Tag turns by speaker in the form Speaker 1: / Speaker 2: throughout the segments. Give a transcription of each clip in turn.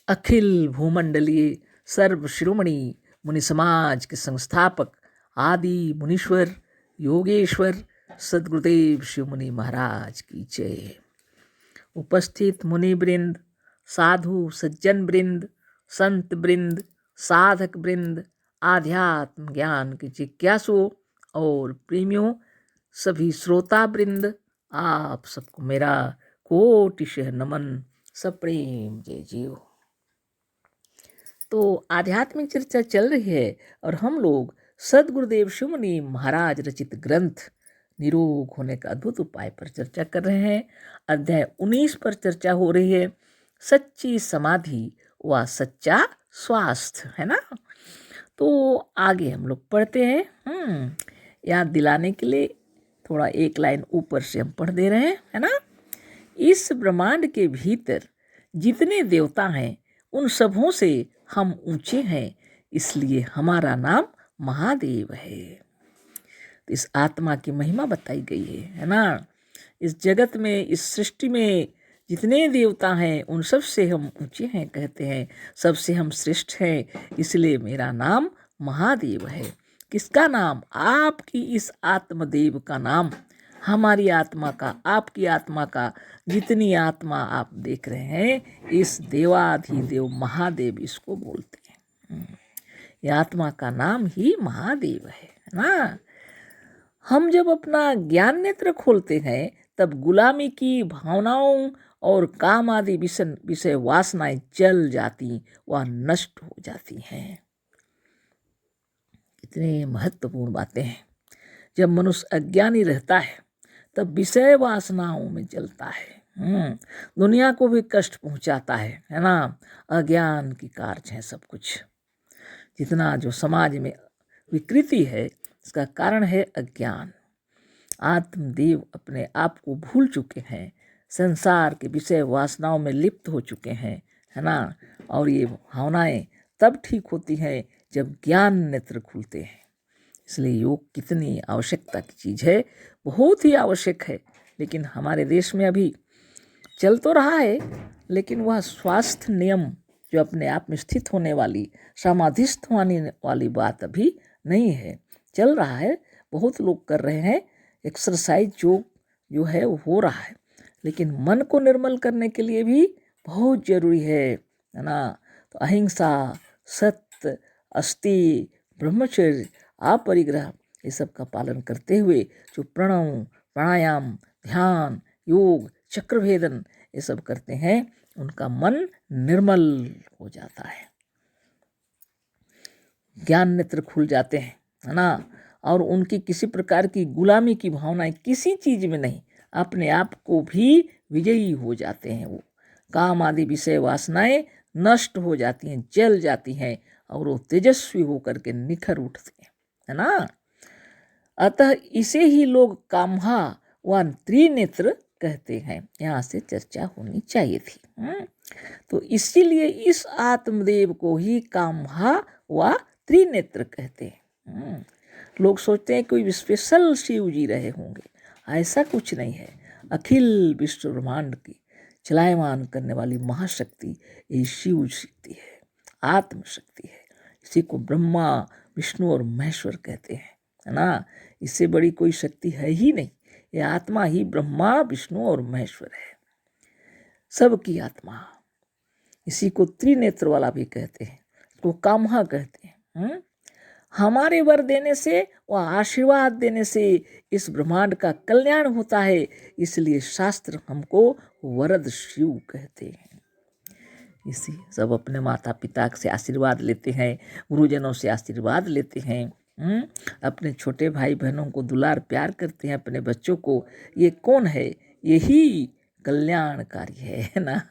Speaker 1: अखिल भूमंडलीय सर्व शिरोमणि मुनि समाज के संस्थापक आदि मुनीश्वर योगेश्वर सदगुरुदेव शिव मुनि महाराज की जय। उपस्थित मुनि वृंद, साधु सज्जन वृंद, संत वृंद, साधक वृंद, आध्यात्म ज्ञान के जिज्ञासुओं और प्रेमियों, सभी श्रोता वृंद, आप सबको मेरा कोटिशः नमन, सप्रेम जय जीव। तो आध्यात्मिक चर्चा चल रही है और हम लोग सदगुरुदेव शिव मुनि महाराज रचित ग्रंथ निरोग होने का अद्भुत उपाय पर चर्चा कर रहे हैं। अध्याय 19 पर चर्चा हो रही है, सच्ची समाधि व सच्चा स्वास्थ्य, है ना। तो आगे हम लोग पढ़ते हैं। याद दिलाने के लिए थोड़ा एक लाइन ऊपर से हम पढ़ दे रहे हैं, है ना। इस ब्रह्मांड के भीतर जितने देवता हैं उन सबों से हम ऊंचे हैं, इसलिए हमारा नाम महादेव है। तो इस आत्मा की महिमा बताई गई है ना। इस जगत में, इस सृष्टि में जितने देवता हैं उन सब से हम ऊंचे हैं, कहते हैं सबसे हम श्रेष्ठ हैं, इसलिए मेरा नाम महादेव है। किसका नाम? आपकी इस आत्मदेव का नाम, हमारी आत्मा का, आपकी आत्मा का, जितनी आत्मा आप देख रहे हैं, इस देवाधिदेव महादेव इसको बोलते हैं। ये आत्मा का नाम ही महादेव है ना। हम जब अपना ज्ञान नेत्र खोलते हैं तब गुलामी की भावनाओं और काम आदि विषय वासनाएं जल जाती व नष्ट हो जाती हैं। इतनी महत्वपूर्ण बातें हैं। जब मनुष्य अज्ञानी रहता है तब विषय वासनाओं में जलता है, दुनिया को भी कष्ट पहुंचाता है ना। अज्ञान की कार्य है सब कुछ। जितना जो समाज में विकृति है इसका कारण है अज्ञान। आत्मदेव अपने आप को भूल चुके हैं, संसार के विषय वासनाओं में लिप्त हो चुके हैं, है ना। और ये भावनाएं तब ठीक होती हैं जब ज्ञान नेत्र खुलते हैं। इसलिए योग कितनी आवश्यकता की चीज़ है, बहुत ही आवश्यक है। लेकिन हमारे देश में अभी चल तो रहा है, लेकिन वह स्वास्थ्य नियम जो अपने आप में स्थित होने वाली, समाधिस्थ होने वाली बात अभी नहीं है। चल रहा है, बहुत लोग कर रहे हैं, एक्सरसाइज जो है वो हो रहा है, लेकिन मन को निर्मल करने के लिए भी बहुत जरूरी है ना। तो अहिंसा, सत्य, अस्ति, ब्रह्मचर्य, अपरिग्रह, ये सब का पालन करते हुए जो प्रणव, प्राणायाम, ध्यान, योग, चक्रभेदन ये सब करते हैं, उनका मन निर्मल हो जाता है, ज्ञान नेत्र खुल जाते हैं, है ना। और उनकी किसी प्रकार की गुलामी की भावनाएं किसी चीज में नहीं, अपने आप को भी विजयी हो जाते हैं। वो काम आदि विषय वासनाएं नष्ट हो जाती हैं, जल जाती हैं और वो तेजस्वी होकर के निखर उठते हैं, है ना। अतः इसे ही लोग काम्हा व त्रिनेत्र कहते हैं। यहाँ से चर्चा होनी चाहिए थी। तो इसीलिए इस आत्मदेव को ही काम्हा व त्रिनेत्र कहते हैं। लोग सोचते हैं कोई स्पेशल शिव जी रहे होंगे, ऐसा कुछ नहीं है। अखिल विश्व ब्रह्मांड की चलायमान करने वाली महाशक्ति ये शिव शक्ति है, आत्मशक्ति है। इसी को ब्रह्मा, विष्णु और महेश्वर कहते हैं, है ना। इससे बड़ी कोई शक्ति है ही नहीं। ये आत्मा ही ब्रह्मा, विष्णु और महेश्वर है, सबकी आत्मा। इसी को त्रिनेत्र वाला भी कहते हैं, इसको काम्हा कहते हैं। हमारे वर देने से व आशीर्वाद देने से इस ब्रह्मांड का कल्याण होता है, इसलिए शास्त्र हमको वरद शिव कहते हैं। इसी सब अपने माता पिता से आशीर्वाद लेते हैं, गुरुजनों से आशीर्वाद लेते हैं, अपने छोटे भाई बहनों को दुलार प्यार करते हैं, अपने बच्चों को। ये कौन है? यही कल्याणकारी है ना।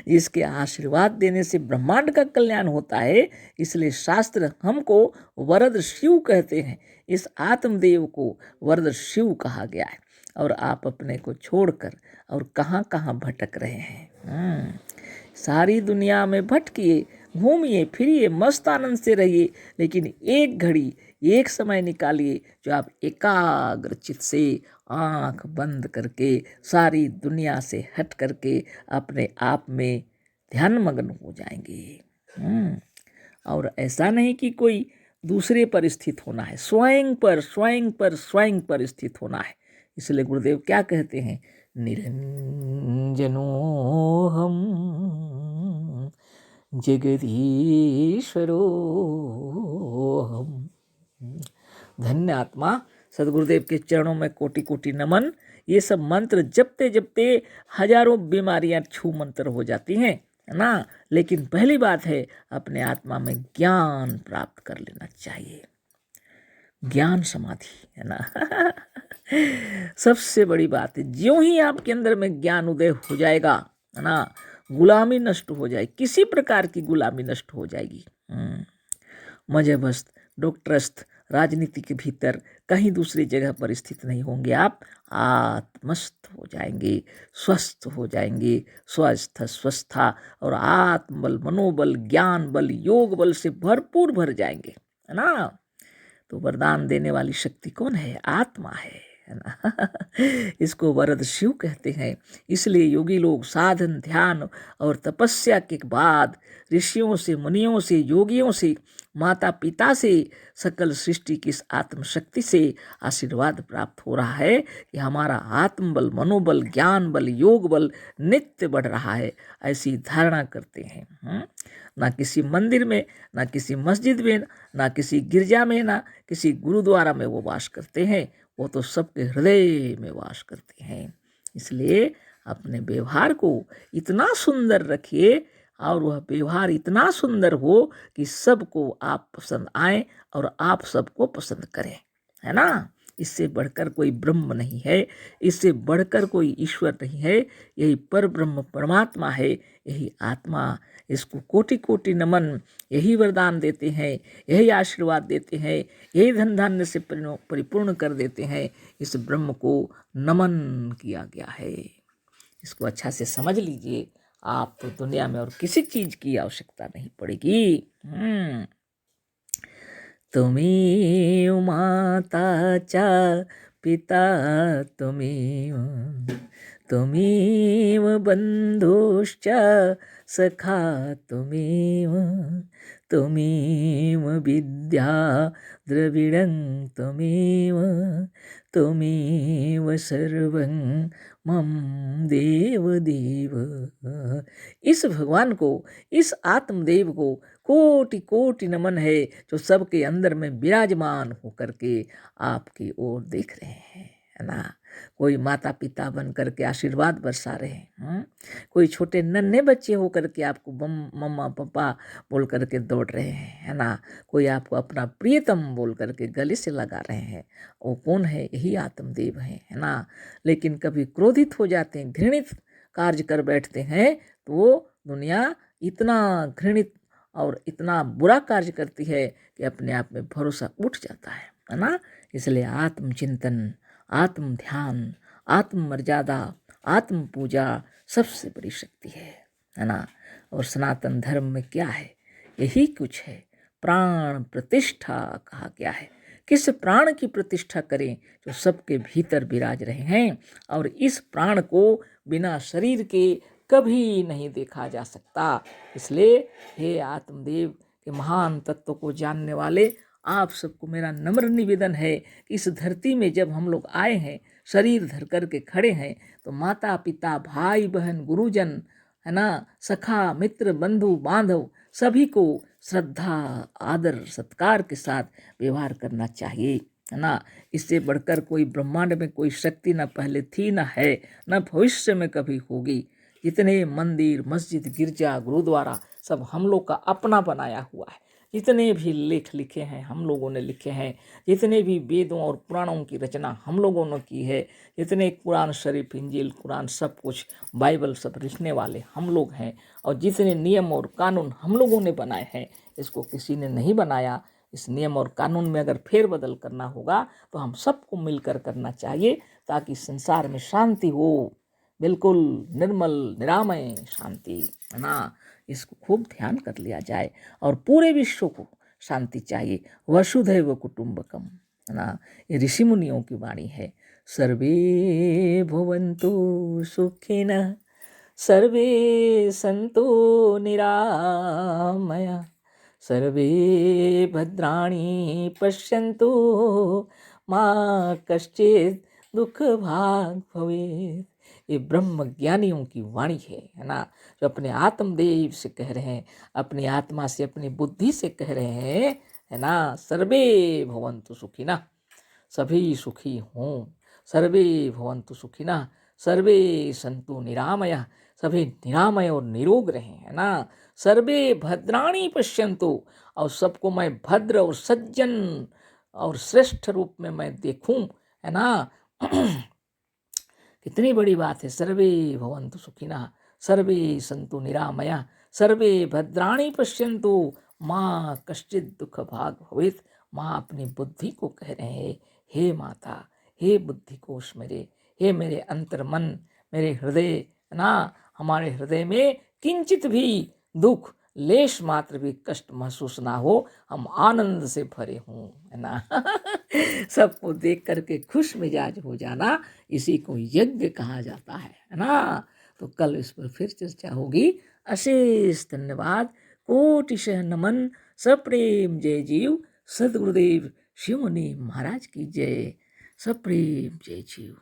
Speaker 1: इसके आशीर्वाद देने से ब्रह्मांड का कल्याण होता है, इसलिए शास्त्र हमको वरद शिव कहते हैं। इस आत्मदेव को वरद शिव कहा गया है। और आप अपने को छोड़कर और कहाँ कहाँ भटक रहे हैं। सारी दुनिया में भटकिए, घूमिए फिरिए, मस्त आनंद से रहिए, लेकिन एक घड़ी, एक समय निकालिए जो आप एकाग्रचित से आंख बंद करके सारी दुनिया से हट करके अपने आप में ध्यान मग्न हो जाएंगे। और ऐसा नहीं कि कोई दूसरे पर स्थित होना है, स्वयं पर स्वयं पर स्वयं पर स्थित होना है। इसलिए गुरुदेव क्या कहते हैं, निरंजनो हम जगदीश्वरो हम। धन्य आत्मा, सदगुरुदेव के चरणों में कोटि कोटि नमन। ये सब मंत्र जपते जपते हजारों बीमारियां छू मंत्र हो जाती हैं, है ना। लेकिन पहली बात है, अपने आत्मा में ज्ञान प्राप्त कर लेना चाहिए, ज्ञान समाधि, है ना। सबसे बड़ी बात है, ज्यों ही आपके अंदर में ज्ञान उदय हो जाएगा, है ना, गुलामी नष्ट हो जाएगी, किसी प्रकार की गुलामी नष्ट हो जाएगी। मजहबस्त, डॉक्टरस्त, राजनीति के भीतर कहीं दूसरी जगह पर स्थित नहीं होंगे आप, आत्मस्थ हो जाएंगे, स्वस्थ हो जाएंगे, स्वस्थ स्वस्था और आत्मबल, मनोबल, ज्ञान बल, योग बल से भरपूर भर जाएंगे, है ना। तो वरदान देने वाली शक्ति कौन है, आत्मा है ना। इसको वरद शिव कहते हैं। इसलिए योगी लोग साधन, ध्यान और तपस्या के बाद ऋषियों से, मुनियों से, योगियों से, माता पिता से, सकल सृष्टि की इस आत्मशक्ति से आशीर्वाद प्राप्त हो रहा है कि हमारा आत्मबल, मनोबल, ज्ञान बल, योग बल नित्य बढ़ रहा है, ऐसी धारणा करते हैं। ना किसी मंदिर में, ना किसी मस्जिद में, ना किसी गिरजा में, ना किसी गुरुद्वारा में वो वास करते हैं, वो तो सबके हृदय में वास करते हैं। इसलिए अपने व्यवहार को इतना सुंदर रखिए और वह व्यवहार इतना सुंदर हो कि सबको आप पसंद आए और आप सबको पसंद करें, है ना। इससे बढ़कर कोई ब्रह्म नहीं है, इससे बढ़कर कोई ईश्वर नहीं है। यही पर ब्रह्म परमात्मा है, यही आत्मा। इसको कोटि कोटि नमन, यही वरदान देते हैं, यही आशीर्वाद देते हैं, यही धन धान्य से परिपूर्ण कर देते हैं। इस ब्रह्म को नमन किया गया है। इसको अच्छा से समझ लीजिए, आप तो दुनिया में और किसी चीज की आवश्यकता नहीं पड़ेगी। त्वमेव माता च पिता त्वमेव, त्वमेव बन्धुश्च सखा त्वमेव, त्वमेव विद्या द्रविणं त्वमेव, त्वमेव सर्वं मम देव देव। इस भगवान को, इस आत्मदेव को कोटि कोटि नमन है, जो सबके अंदर में विराजमान होकर के आपकी ओर देख रहे हैं, है ना। कोई माता पिता बन करके आशीर्वाद बरसा रहे हैं, कोई छोटे नन्हे बच्चे होकर के आपको मम्मा पापा बोल करके दौड़ रहे हैं, है ना। कोई आपको अपना प्रियतम बोल करके गले से लगा रहे हैं। वो कौन है, यही आत्मदेव है ना। लेकिन कभी क्रोधित हो जाते हैं, घृणित कार्य कर बैठते हैं, तो वो दुनिया इतना घृणित और इतना बुरा कार्य करती है कि अपने आप में भरोसा उठ जाता है ना। इसलिए आत्मचिंतन, आत्म ध्यान, आत्म मर्यादा, आत्म पूजा सबसे बड़ी शक्ति है ना। और सनातन धर्म में क्या है, यही कुछ है, प्राण प्रतिष्ठा कहा गया है। किस प्राण की प्रतिष्ठा करें, जो सबके भीतर विराज रहे हैं, और इस प्राण को बिना शरीर के कभी नहीं देखा जा सकता। इसलिए हे आत्मदेव के महान तत्व को जानने वाले आप सबको मेरा नम्र निवेदन है कि इस धरती में जब हम लोग आए हैं, शरीर धर कर के खड़े हैं, तो माता पिता, भाई बहन, गुरुजन, है ना, सखा मित्र बंधु बांधव सभी को श्रद्धा आदर सत्कार के साथ व्यवहार करना चाहिए, है ना। इससे बढ़कर कोई ब्रह्मांड में कोई शक्ति न पहले थी, न है, न भविष्य में कभी होगी। जितने मंदिर, मस्जिद, गिरजा, गुरुद्वारा सब हम लोग का अपना बनाया हुआ है। जितने भी लेख लिखे हैं हम लोगों ने लिखे हैं, जितने भी वेदों और पुराणों की रचना हम लोगों ने की है, जितने कुरान शरीफ, इंजील, कुरान सब कुछ, बाइबल सब लिखने वाले हम लोग हैं। और जितने नियम और कानून हम लोगों ने बनाए हैं, इसको किसी ने नहीं बनाया। इस नियम और कानून में अगर फेरबदल करना होगा तो हम सबको मिलकर करना चाहिए, ताकि संसार में शांति हो, बिल्कुल निर्मल निरामय शांति, है ना। इसको खूब ध्यान कर लिया जाए और पूरे विश्व को शांति चाहिए। वसुधैव कुटुंबकम, है ना। ये ऋषि मुनियों की वाणी है। सर्वे भवन्तु सुखिनः सर्वे सन्तु निरामया, सर्वे भद्राणि पश्यन्तु, माँ कश्चित् दुख भाग भवेत्। ये ब्रह्म ज्ञानियों की वाणी है ना, जो अपने आत्मदेव से कह रहे हैं, अपनी आत्मा से, अपनी बुद्धि से कह रहे हैं, है ना। सर्वे भवन्तु सुखिनः, सभी सुखी हों। सर्वे भवन्तु सुखिनः, सर्वे सन्तु निरामयः, सभी निरामय और निरोग रहें, है ना। सर्वे भद्राणि पश्यन्तु, और सबको मैं भद्र और सज्जन और श्रेष्ठ रूप में मैं देखूं, है ना। कितनी बड़ी बात है। सर्वे भवन्तु सुखिनः, सर्वे सन्तु निरामया, सर्वे भद्राणि पश्यन्तु, माँ कश्चित् दुख भाग भवेत्। माँ अपनी बुद्धि को कह रहे हैं, हे माता, हे बुद्धि कोश मेरे, हे मेरे अंतर मन, मेरे हृदय ना, हमारे हृदय में किंचित भी दुख, लेश मात्र भी कष्ट महसूस ना हो, हम आनंद से भरे हों, है ना। सबको देख करके खुश मिजाज हो जाना, इसी को यज्ञ कहा जाता है ना। तो कल इस पर फिर चर्चा होगी। अशेष धन्यवाद, कोटिशः नमन, सप्रेम जय जीव। सदगुरुदेव शिवमुनि महाराज की जय। सप्रेम जय जीव।